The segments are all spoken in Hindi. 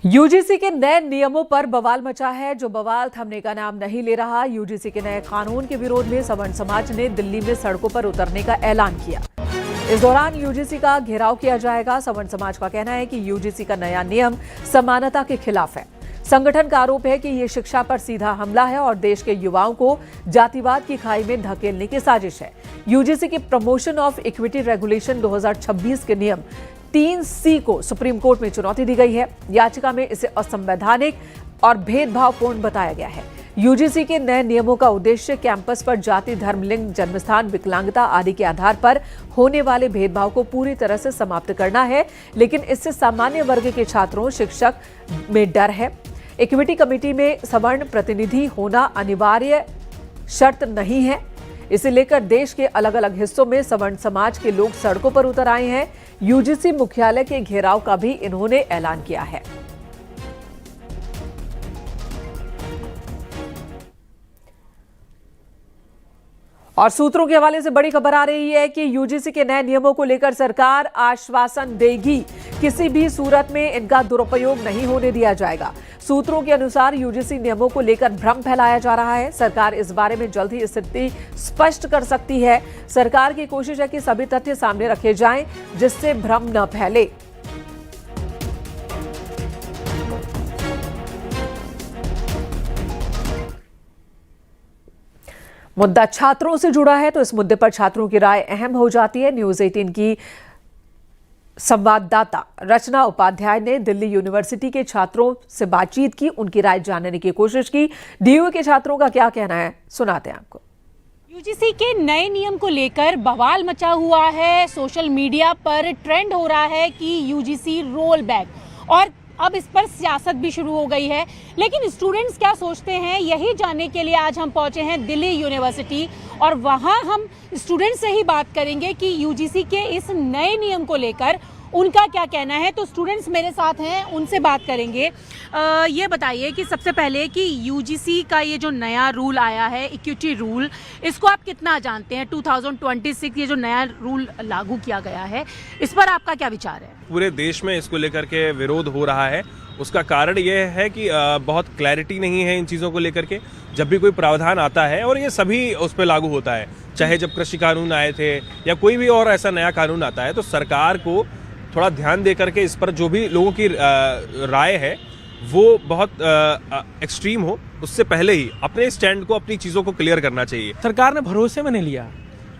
यूजीसी के नए नियमों पर बवाल मचा है, जो बवाल थमने का नाम नहीं ले रहा। यूजीसी के नए कानून के विरोध में सवर्ण समाज ने दिल्ली में सड़कों पर उतरने का ऐलान किया। इस दौरान यूजीसी का घेराव किया जाएगा। सवर्ण समाज का कहना है कि यूजीसी का नया नियम समानता के खिलाफ है। संगठन का आरोप है कि ये शिक्षा पर सीधा हमला है और देश के युवाओं को जातिवाद की खाई में धकेलने की साजिश है। यूजीसी के प्रमोशन ऑफ इक्विटी रेगुलेशन 2026 के नियम 3C को सुप्रीम कोर्ट में चुनौती दी गई है। याचिका में इसे असंवैधानिक और भेदभावपूर्ण बताया गया है। यूजीसी के नए नियमों का उद्देश्य कैंपस पर जाति, धर्म, लिंग, जन्मस्थान, विकलांगता आदि के आधार पर होने वाले भेदभाव को पूरी तरह से समाप्त करना है, लेकिन इससे सामान्य वर्ग के छात्रों, शिक्षक में डर है। इक्विटी कमेटी में सवर्ण प्रतिनिधि होना अनिवार्य शर्त नहीं है। इसे लेकर देश के अलग अलग हिस्सों में सवर्ण समाज के लोग सड़कों पर उतर आए हैं। यूजीसी मुख्यालय के घेराव का भी इन्होंने ऐलान किया है। और सूत्रों के हवाले से बड़ी खबर आ रही है कि यूजीसी के नए नियमों को लेकर सरकार आश्वासन देगी, किसी भी सूरत में इनका दुरुपयोग नहीं होने दिया जाएगा। सूत्रों के अनुसार यूजीसी नियमों को लेकर भ्रम फैलाया जा रहा है। सरकार इस बारे में जल्द ही स्थिति स्पष्ट कर सकती है। सरकार की कोशिश है कि सभी तथ्य सामने रखे जाएं, जिससे भ्रम न फैले। मुद्दा छात्रों से जुड़ा है, तो इस मुद्दे पर छात्रों की राय अहम हो जाती है। न्यूज़ 18 की संवाददाता रचना उपाध्याय ने दिल्ली यूनिवर्सिटी के छात्रों से बातचीत की, उनकी राय जानने की कोशिश की। डीयू के छात्रों का क्या कहना है, सुनाते हैं आपको। यूजीसी के नए नियम को लेकर बवाल मचा हुआ है। सोशल मीडिया पर ट्रेंड हो रहा है कि यूजीसी रोल बैक, और अब इस पर सियासत भी शुरू हो गई है। लेकिन स्टूडेंट्स क्या सोचते हैं, यही जानने के लिए आज हम पहुंचे हैं दिल्ली यूनिवर्सिटी, और वहां हम स्टूडेंट्स से ही बात करेंगे कि यूजीसी के इस नए नियम को लेकर उनका क्या कहना है। तो स्टूडेंट्स मेरे साथ हैं, उनसे बात करेंगे। ये बताइए कि सबसे पहले कि यूजीसी का ये जो नया रूल आया है, इक्विटी रूल, इसको आप कितना जानते हैं? 2026 ये जो नया रूल लागू किया गया है, इस पर आपका क्या विचार है? पूरे देश में इसको लेकर के विरोध हो रहा है। उसका कारण ये है कि बहुत क्लैरिटी नहीं है इन चीज़ों को लेकर के। जब भी कोई प्रावधान आता है, और ये सभी उस पर लागू होता है, चाहे जब कृषि कानून आए थे या कोई भी और ऐसा नया कानून आता है, तो सरकार को थोड़ा ध्यान दे करके इस पर जो भी लोगों की राय है वो बहुत एक्सट्रीम हो, उससे पहले ही अपने स्टैंड को, अपनी चीज़ों को क्लियर करना चाहिए। सरकार ने भरोसे में नहीं लिया।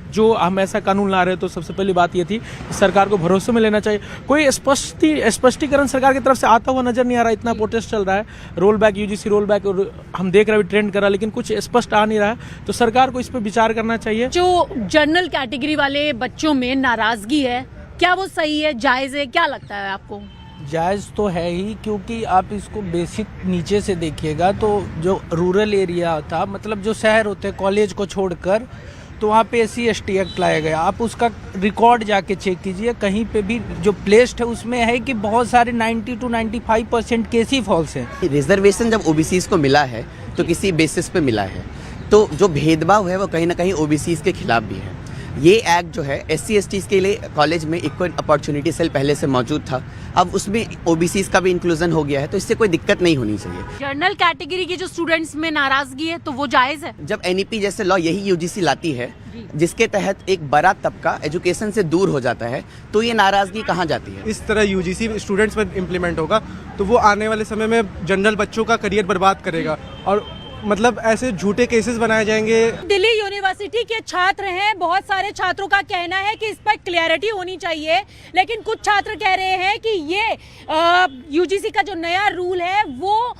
जो हम ऐसा कानून ला रहे, तो सबसे पहली बात ये थी कि सरकार को भरोसे में लेना चाहिए। कोई स्पष्टीकरण सरकार की तरफ से आता हुआ नजर नहीं आ रहा। इतना प्रोटेस्ट चल रहा है, roll back, UGC roll back, और हम देख रहे हैं ट्रेंड कर रहा है, लेकिन कुछ स्पष्ट आ नहीं रहा है। तो सरकार को इस पर विचार करना चाहिए। जो जनरल कैटेगरी वाले बच्चों में नाराजगी है, क्या वो सही है, जायज है? क्या लगता है आपको? जायज़ तो है ही, क्योंकि आप इसको बेसिक नीचे से देखिएगा तो जो रूरल एरिया था, मतलब जो शहर होते हैं, कॉलेज को छोड़कर, तो वहाँ पे SC/ST एक्ट लाया गया। आप उसका रिकॉर्ड जाके चेक कीजिए, कहीं पे भी जो प्लेस्ड है उसमें है कि बहुत सारे 90 to 95% केस ही फॉल्स हैं। रिजर्वेशन जब ओबीसीज को मिला है तो किसी बेसिस पे मिला है, तो जो भेदभाव है वो कहीं ना कहीं ओबीसीज के खिलाफ भी है। ये एक्ट जो है SC/ST के लिए कॉलेज में इक्वल अपॉर्चुनिटी सेल पहले से मौजूद था, अब उसमें ओबीसीज का भी इंक्लूजन हो गया है, तो इससे कोई दिक्कत नहीं होनी चाहिए। जनरल कैटेगरी के जो स्टूडेंट्स में नाराजगी है, तो वो जायज है? जब NEP जैसे लॉ यही यूजीसी लाती है, जिसके तहत एक बड़ा तबका एजुकेशन से दूर हो जाता है, तो ये नाराजगी कहाँ जाती है? इस तरह यूजीसी स्टूडेंट्स पर इम्प्लीमेंट होगा तो वो आने वाले समय में जनरल बच्चों का करियर बर्बाद करेगा, और मतलब ऐसे झूठे केसेस बनाए जाएंगे। दिल्ली यूनिवर्सिटी के छात्र हैं, बहुत सारे छात्रों का कहना है कि इस पर क्लैरिटी होनी चाहिए, लेकिन कुछ छात्र कह रहे हैं कि ये यूजीसी का जो नया रूल है वो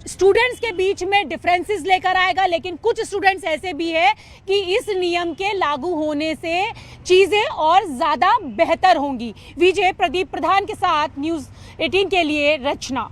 स्टूडेंट्स के बीच में डिफरेंसेस लेकर आएगा। लेकिन कुछ स्टूडेंट्स ऐसे भी है कि इस नियम के लागू होने से चीजें और ज्यादा बेहतर होंगी। विजय प्रदीप प्रधान के साथ न्यूज़ 18 के लिए रचना।